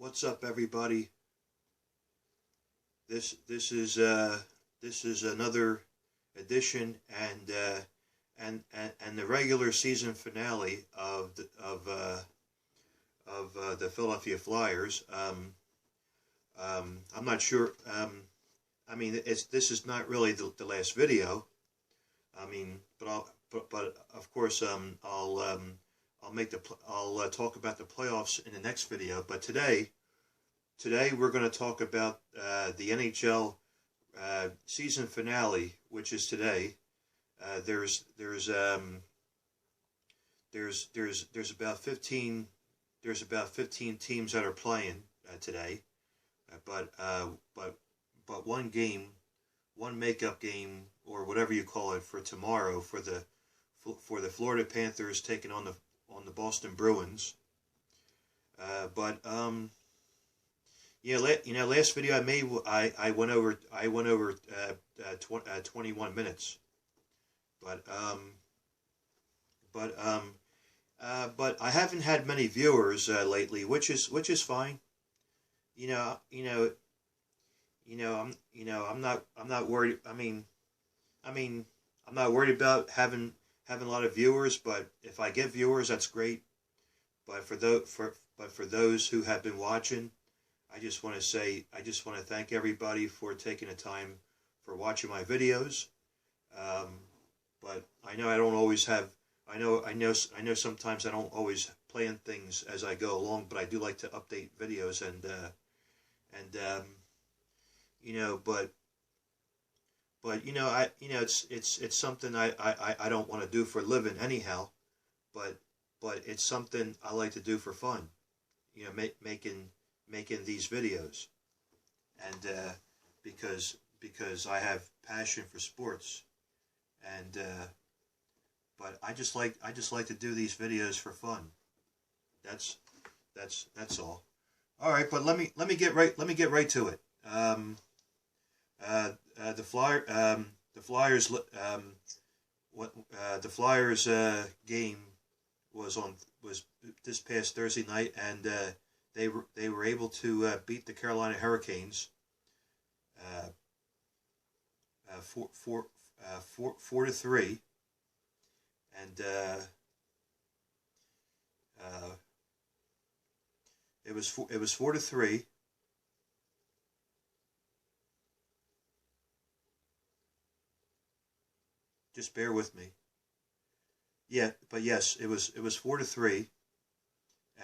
What's up, everybody? This is another edition and the regular season finale of the Philadelphia Flyers. I'm not sure. I mean, this is not really the last video. I mean, but of course I'll talk about the playoffs in the next video. But today we're going to talk about the NHL season finale, which is today. There's about 15 teams that are playing today, but one game, one makeup game, or whatever you call it, for tomorrow for the Florida Panthers taking on the Boston Bruins. Last video I made, I went over 21 minutes, but I haven't had many viewers lately, which is fine. I'm not worried. I mean, I'm not worried about having a lot of viewers, but if I get viewers, that's great. But for those who have been watching, I just want to thank everybody for taking the time for watching my videos. But I know I don't always have. I know sometimes I don't always plan things as I go along, but I do like to update videos it's something I don't want to do for a living anyhow, but it's something I like to do for fun. Making these videos, and because I have passion for sports, and but I just like to do these videos for fun. That's all. All right, but let me get right to it. The Flyers game was this past Thursday night, and they were able to beat the Carolina Hurricanes 4-3, and it was 4-3. Just bear with me. Yeah, but yes, it was 4-3,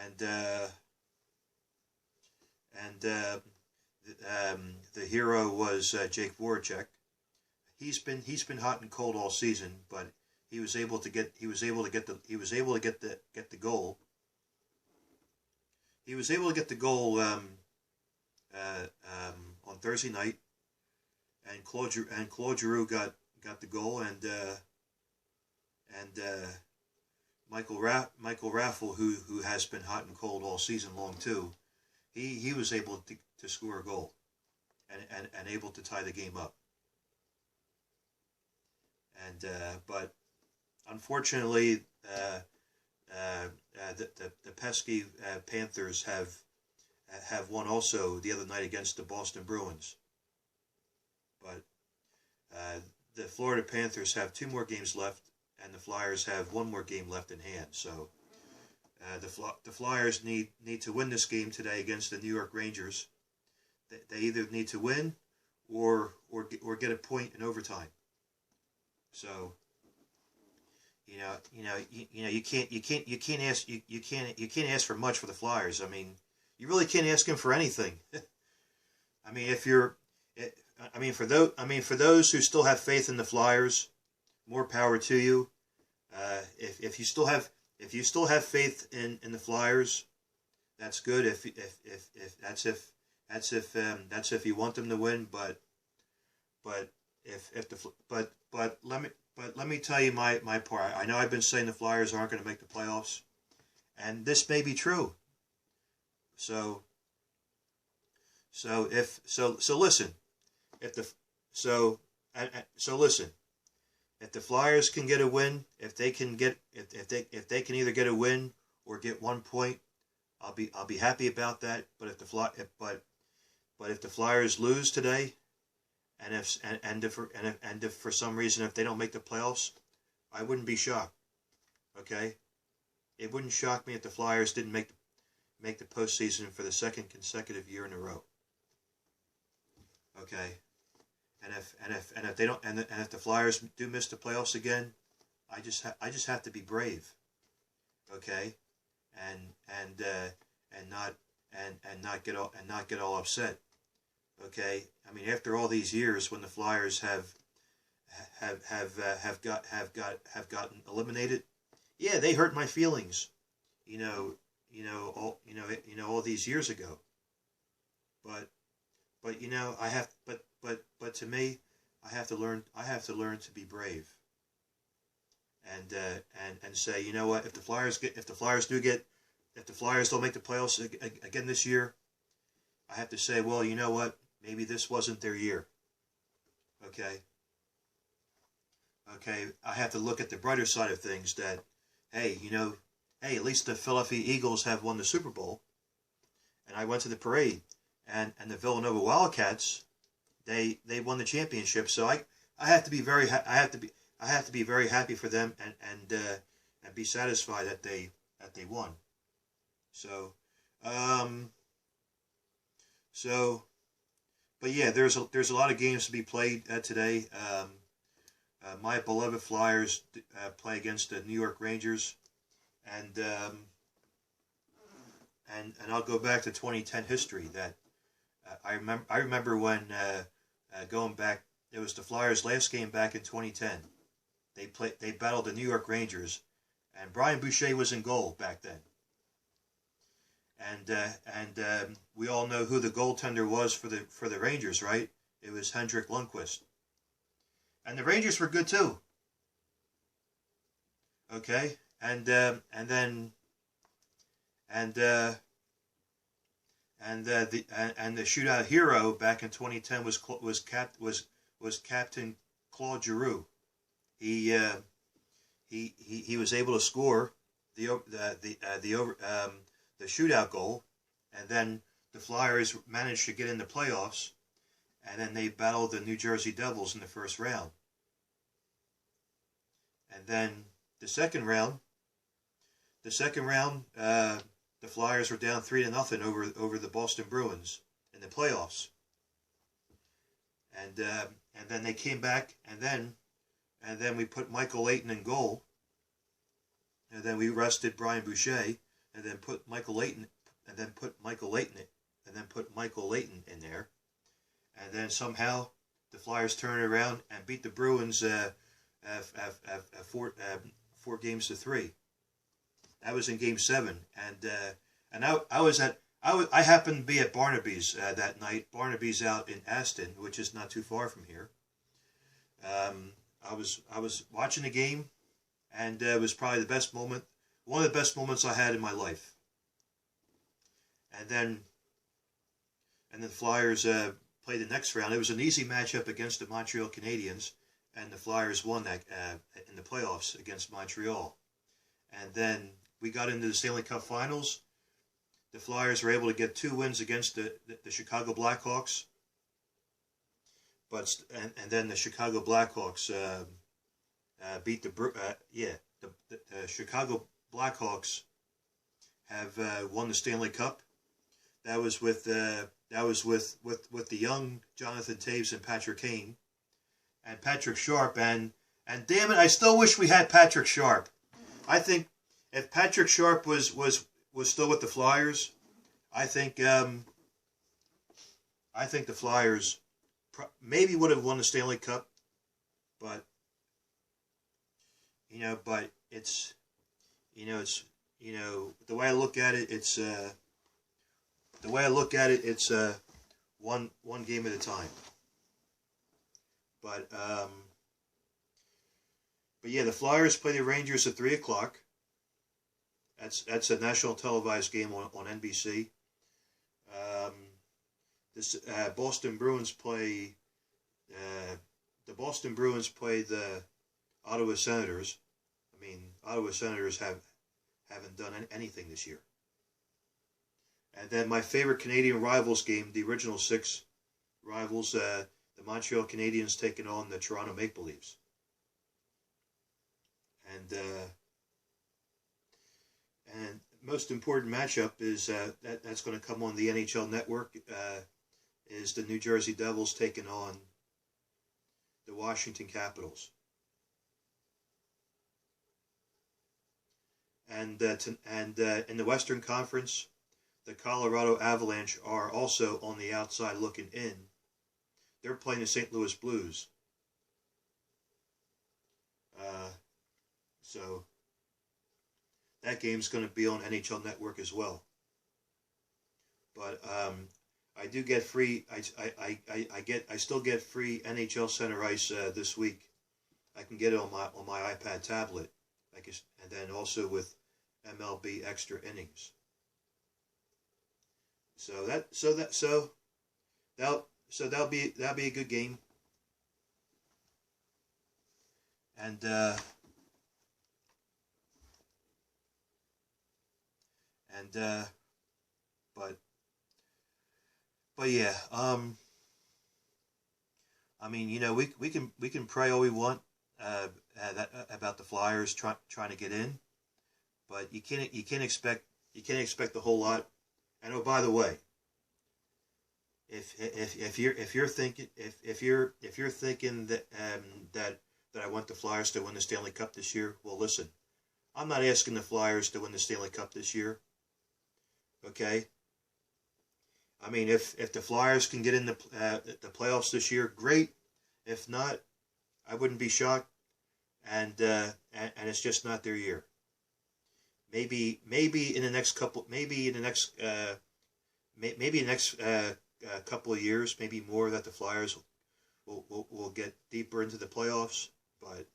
and the hero was Jake Voracek. He's been hot and cold all season, but he was able to get the goal. He was able to get the goal on Thursday night, and Claude Giroux got the goal, and Michael Raffle, who has been hot and cold all season long too, he was able to score a goal and able to tie the game up. And but unfortunately, the pesky Panthers have won also the other night against the Boston Bruins. But the Florida Panthers have 2 more games left, and the Flyers have 1 more game left in hand. So the Flyers need to win this game today against the New York Rangers. They either need to win or get a point in overtime. So you can't ask for much for the Flyers. I mean, you really can't ask them for anything. I mean, for those who still have faith in the Flyers, more power to you. If you still have faith in the Flyers, that's good. If you want them to win, but let me tell you my part. I know I've been saying the Flyers aren't going to make the playoffs, and this may be true. So listen. Listen. If the Flyers can get a win, if they can either get a win or get 1 point, I'll be happy about that. But if the Flyers lose today, and if for some reason if they don't make the playoffs, I wouldn't be shocked. Okay, it wouldn't shock me if the Flyers didn't make the postseason for the second consecutive year in a row. Okay, and if they don't, and if the Flyers do miss the playoffs again, I just have to be brave. Okay, and not get all upset. Okay, I mean, after all these years, when the Flyers have gotten eliminated, yeah, they hurt my feelings, all these years ago. But to me, I have to learn to be brave, and say, you know what, if the Flyers don't make the playoffs again this year, I have to say, well, you know what, maybe this wasn't their year. Okay, I have to look at the brighter side of things, that, hey, at least the Philadelphia Eagles have won the Super Bowl, and I went to the parade, and the Villanova Wildcats, they won the championship. So I have to be very happy for them, and be satisfied that they won. So but yeah, there's a lot of games to be played today. My beloved Flyers play against the New York Rangers, and I'll go back to 2010 history. That I remember when going back, it was the Flyers' last game back in 2010. They battled the New York Rangers, and Brian Boucher was in goal back then. And we all know who the goaltender was for the Rangers, right? It was Henrik Lundqvist. And the Rangers were good too. Okay, and the shootout hero back in 2010 was Captain Claude Giroux. He was able to score the shootout goal, and then the Flyers managed to get in the playoffs, and then they battled the New Jersey Devils in the first round. And then the second round, the Flyers were down 3-0 over the Boston Bruins in the playoffs. And then they came back, and then we put Michael Leighton in goal, and then we rested Brian Boucher, and then put Michael Leighton in there, and then somehow the Flyers turned around and beat the Bruins 4-3. That was in Game 7, and I happened to be at Barnaby's that night. Barnaby's out in Aston, which is not too far from here. I was watching the game, and it was probably one of the best moments I had in my life. And then the Flyers played the next round. It was an easy matchup against the Montreal Canadiens, and the Flyers won that in the playoffs against Montreal. And then we got into the Stanley Cup Finals. The Flyers were able to get 2 wins against the Chicago Blackhawks. And then the Chicago Blackhawks beat the Chicago Blackhawks have won the Stanley Cup. That was with the young Jonathan Toews and Patrick Kane and Patrick Sharp, and damn it, I still wish we had Patrick Sharp. I think if Patrick Sharp was still with the Flyers, I think the Flyers maybe would have won the Stanley Cup, but it's the way I look at it, it's one game at a time. But yeah, the Flyers play the Rangers at 3:00. That's a national televised game on NBC. The Boston Bruins play the Ottawa Senators. I mean, Ottawa Senators haven't done anything this year. And then my favorite Canadian rivals game, the original 6 rivals, the Montreal Canadiens taking on the Toronto Maple Leafs. And most important matchup is that's going to come on the NHL Network, is the New Jersey Devils taking on the Washington Capitals. And in the Western Conference, the Colorado Avalanche are also on the outside looking in. They're playing the St. Louis Blues. So that game's going to be on NHL Network as well. But I do get free. I still get free NHL Center Ice this week. I can get it on my iPad tablet. And then also with MLB Extra Innings. That'll be a good game. But yeah, I mean, you know, we can pray all we want about the Flyers trying to get in, but you can't expect a whole lot. And oh, by the way, if you're thinking that I want the Flyers to win the Stanley Cup this year, well, listen, I'm not asking the Flyers to win the Stanley Cup this year. Okay. I mean, if the Flyers can get in the playoffs this year, great. If not, I wouldn't be shocked. And it's just not their year. Maybe in the next couple couple of years, maybe more, that the Flyers will get deeper into the playoffs. But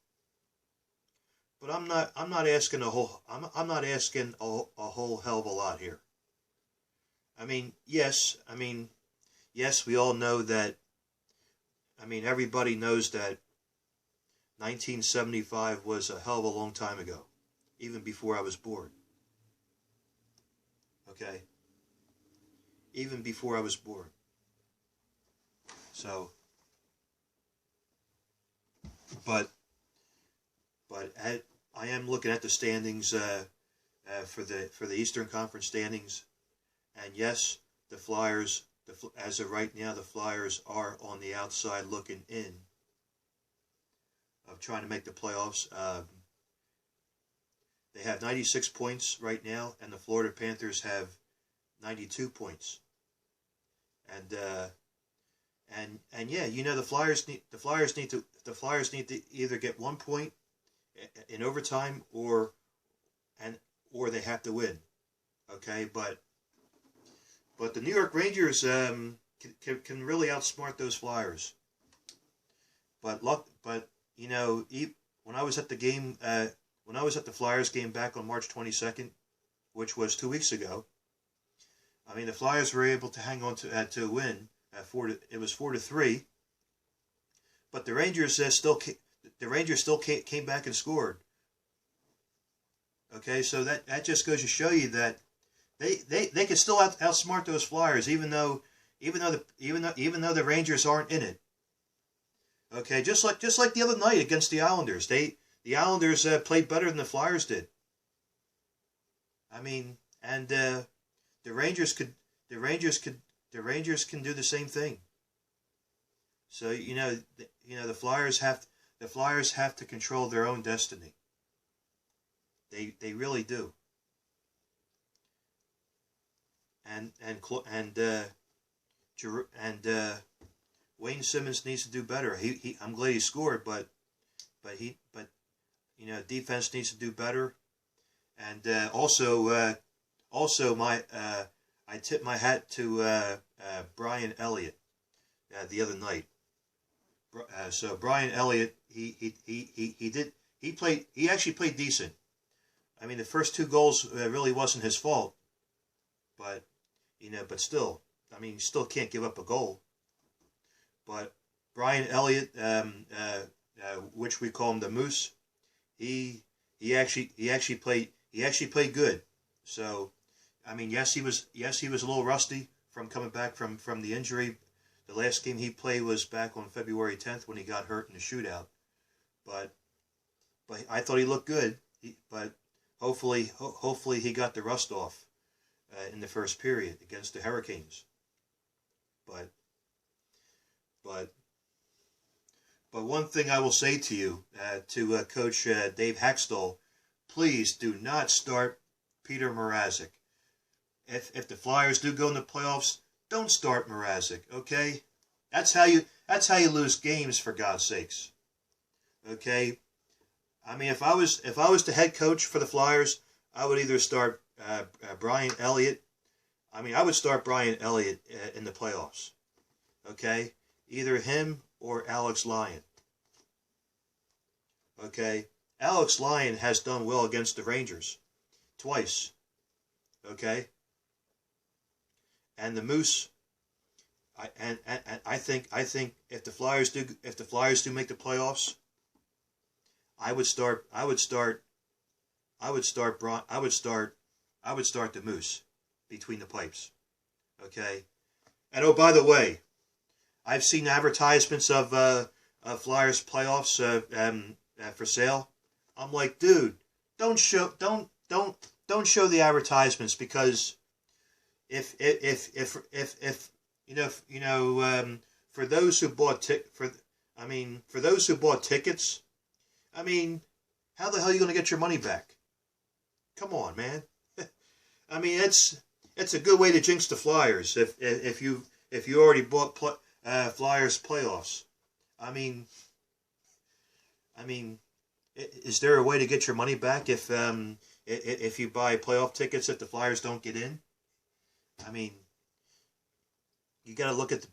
I'm not asking a whole hell of a lot here. I mean, yes, we all know that. I mean, everybody knows that 1975 was a hell of a long time ago, even before I was born. Okay? Even before I was born. So, but I am looking at the standings for the Eastern Conference standings, and yes, the Flyers, as of right now, the Flyers are on the outside looking in of trying to make the playoffs. They have 96 points right now, and the Florida Panthers have 92 points. And yeah, you know, the Flyers need to either get 1 point in overtime or they have to win. Okay, but the New York Rangers can really outsmart those Flyers. But you know, when I was at the game, when I was at the Flyers game back on March 22nd, which was 2 weeks ago, I mean, the Flyers were able to hang on to win. It was 4-3, but the Rangers still came back and scored. Okay, so that just goes to show you that they can still outsmart those Flyers, even though the Rangers aren't in it. Okay, just like the other night against the Islanders, the Islanders played better than the Flyers did. I mean, and the Rangers can do the same thing. So the Flyers have to control their own destiny. They really do. And Wayne Simmons needs to do better. I'm glad he scored, but defense needs to do better. And also I tipped my hat to Brian Elliott the other night. So Brian Elliott, he actually played decent. I mean, the first 2 goals really wasn't his fault, but still, I mean, you still can't give up a goal. But Brian Elliott, which we call him the Moose, he actually played good. So I mean, yes, he was a little rusty from coming back from the injury. The last game he played was back on February 10th when he got hurt in the shootout. But I thought he looked good. But hopefully he got the rust off in the first period against the Hurricanes. But one thing I will say to you, to Coach Dave Haxtell, please do not start Peter Mrazek. If the Flyers do go in the playoffs, don't start Mrazek, okay? That's how you lose games, for God's sakes. Okay? I mean, if I was the head coach for the Flyers, I would either start Brian Elliott. I mean, I would start Brian Elliott in the playoffs. Okay? Either him or Alex Lyon. Okay? Alex Lyon has done well against the Rangers. Twice. Okay? And the Moose, I think if the Flyers do make the playoffs, I would start the Moose between the pipes. Okay? And oh, by the way, I've seen advertisements of Flyers playoffs for sale. I'm like, dude, don't show the advertisements, because if for those who bought tickets, I mean, how the hell are you going to get your money back? Come on, man. I mean, it's a good way to jinx the Flyers if you already bought Flyers playoffs. I mean, is there a way to get your money back if you buy playoff tickets that the Flyers don't get in? I mean, you got to look at the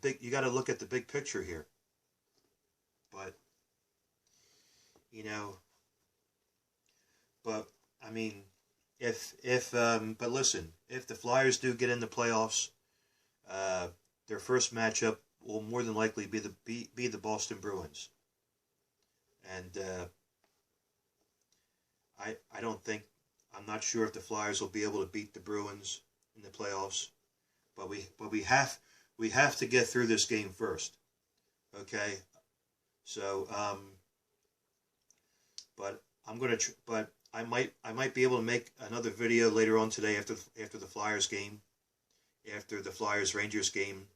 big picture here. But I mean, but listen, if the Flyers do get in the playoffs, their first matchup will more than likely be the Boston Bruins. And I'm not sure if the Flyers will be able to beat the Bruins in the playoffs, but we have to get through this game first. Okay? So but I might be able to make another video later on today after the Flyers game, after the Flyers Rangers game.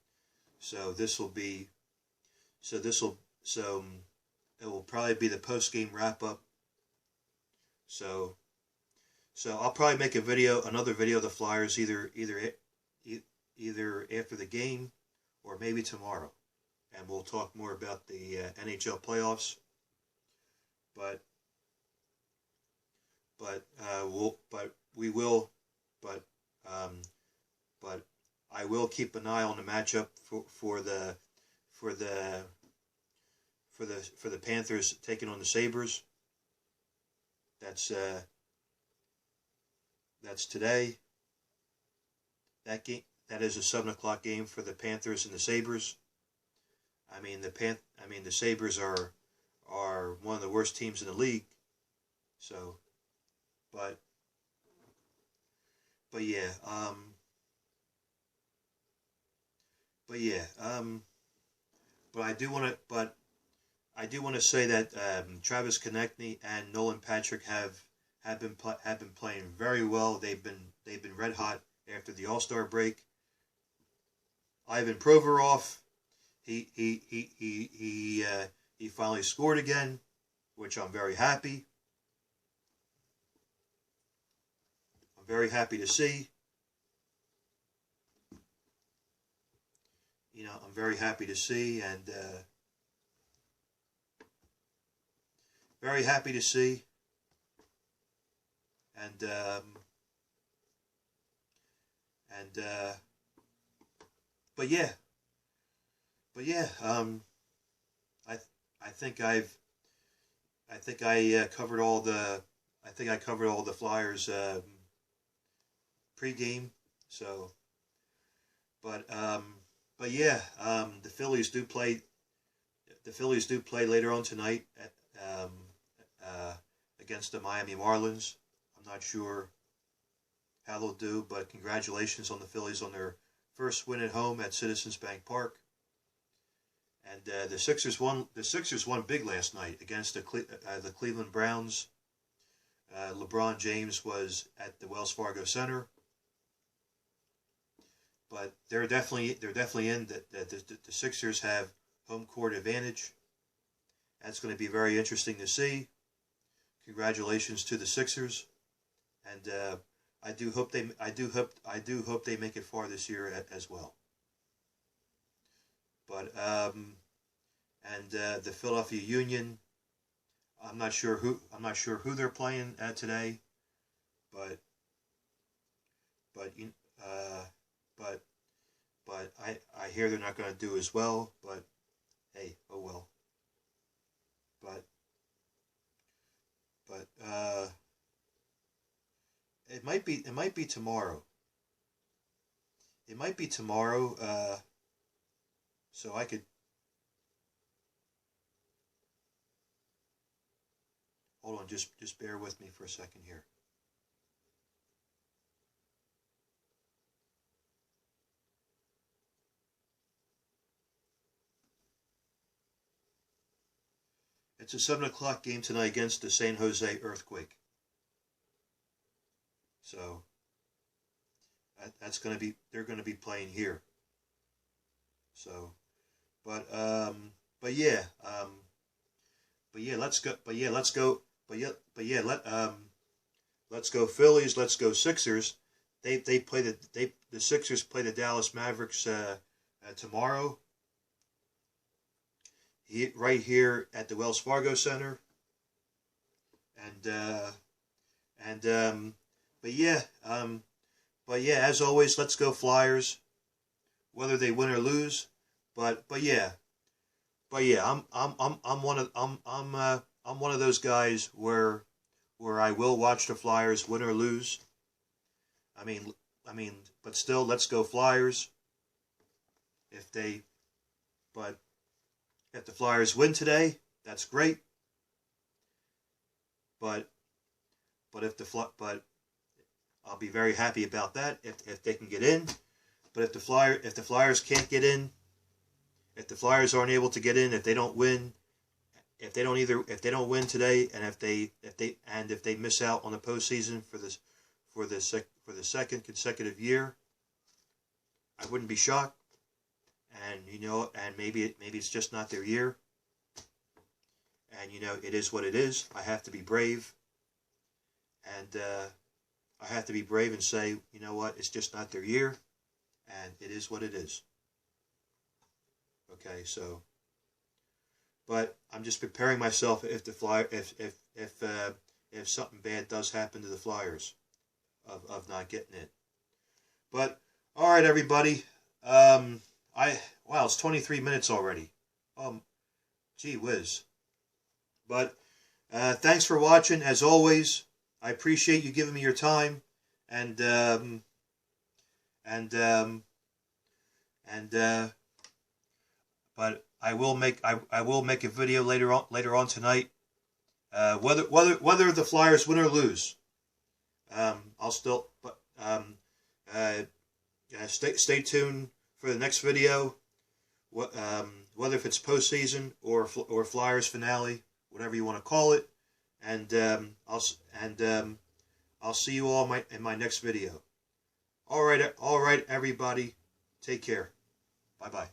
So it will probably be the post game wrap up. So I'll probably make another video of the Flyers either after the game or maybe tomorrow, and we'll talk more about the NHL playoffs. But I will keep an eye on the matchup for the Panthers taking on the Sabres. That's today. That is a 7:00 game for the Panthers and the Sabres. I mean the Sabres are one of the worst teams in the league. So, but yeah, but I do want to say that Travis Konechny and Nolan Patrick have been playing very well. They've been red hot after the All-Star break. Ivan Provorov, he finally scored again, which I'm very happy. I'm very happy to see. I'm very happy to see, and very happy to see, and but yeah, I think I covered all the Flyers pregame. So, but yeah, the Phillies do play later on tonight against the Miami Marlins. I'm not sure how they'll do, but congratulations on the Phillies on their first win at home at Citizens Bank Park. And the Sixers won. The Sixers won big last night against the Cleveland Browns. LeBron James was at the Wells Fargo Center, but they're definitely in. The Sixers have home court advantage. That's going to be very interesting to see. Congratulations to the Sixers, and I do hope they make it far this year as well. But the Philadelphia Union, I'm not sure who they're playing at today, but I hear they're not going to do as well. But hey, oh well. But it might be tomorrow. It might be tomorrow. So I could hold on. Just bear with me for a second here. It's a 7 o'clock game tonight against the San Jose Earthquake. So that's going to be, they're going to be playing here. So, let's go Phillies, let's go Sixers. The Sixers play the Dallas Mavericks tomorrow. Right here at the Wells Fargo Center, as always, let's go Flyers, whether they win or lose. I'm one of those guys where I will watch the Flyers win or lose. But still, let's go Flyers. If the Flyers win today, that's great. But I'll be very happy about that if they can get in. But if the Flyers can't get in, if the Flyers aren't able to get in, if they don't win, if they don't win today, and if they miss out on the postseason for the second consecutive year, I wouldn't be shocked. And maybe it's just not their year. And it is what it is. I have to be brave. And I have to be brave and say, you know what, it's just not their year, and it is what it is. Okay, so, but I'm just preparing myself if something bad does happen to the Flyers, of not getting it. But all right, everybody. Wow, it's 23 minutes already. Gee whiz. But thanks for watching. As always, I appreciate you giving me your time, but I will make a video later on tonight. Whether the Flyers win or lose, I'll still stay tuned for the next video. Whether if it's postseason or Flyers finale, whatever you want to call it, and I'll see you all in my next video. All right, everybody, take care. Bye bye.